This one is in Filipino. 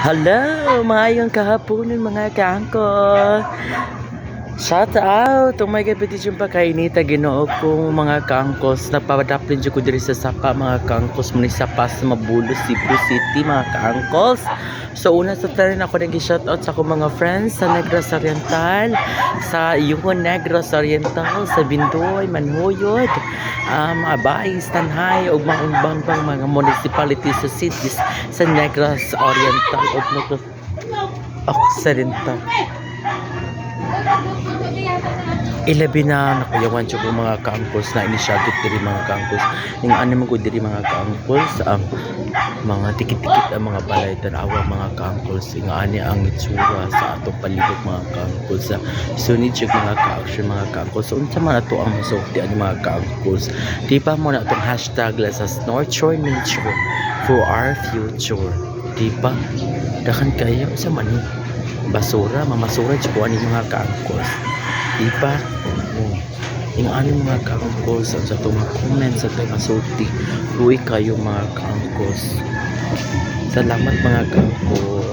Hello! Maayong kahaponan mga kaangko. Shout out! Oh my God, pati yung pagkainita ginoo ko mga kaangkos. Napadaplin dyan ko diri sa sapa mga kaangkos. Muna sa pas mabulos, Cebu City mga kaangkos. So una sa tarin ako nag-shout out sa akong mga friends sa Negros Oriental, sa Yuhon Negros Oriental, sa Bindoy, Manhoyod, Abay, Stanhay, ug mga ubang pang mga municipalities sa cities sa Negros Oriental ug Negros Occidental. Ilabi na nakayawan siya kong mga kaangkos na inisyagit diri mga kaangkos. Yung ano man ko diri mga kaangkos, ang mga tikit-tikit ang mga balay tanawa mga kaangkos. Yung ani ang itsura sa atong palibot mga kaangkos. Sunod siya mga ka-action mga kaangkos. So unsa man ato ang masulti ang mga kaangkos. Di ba mo na itong hashtag sa North Shore Nature for our future. Di ba? Dakan kayo sa mani. Basura, mamasura siya ko ani mga kaangkos. Diba? Yung anong mga kaangkos sa itong mga comments sa itong masulti. Huwi kayo mga kaangkos. Salamat mga kaangkos.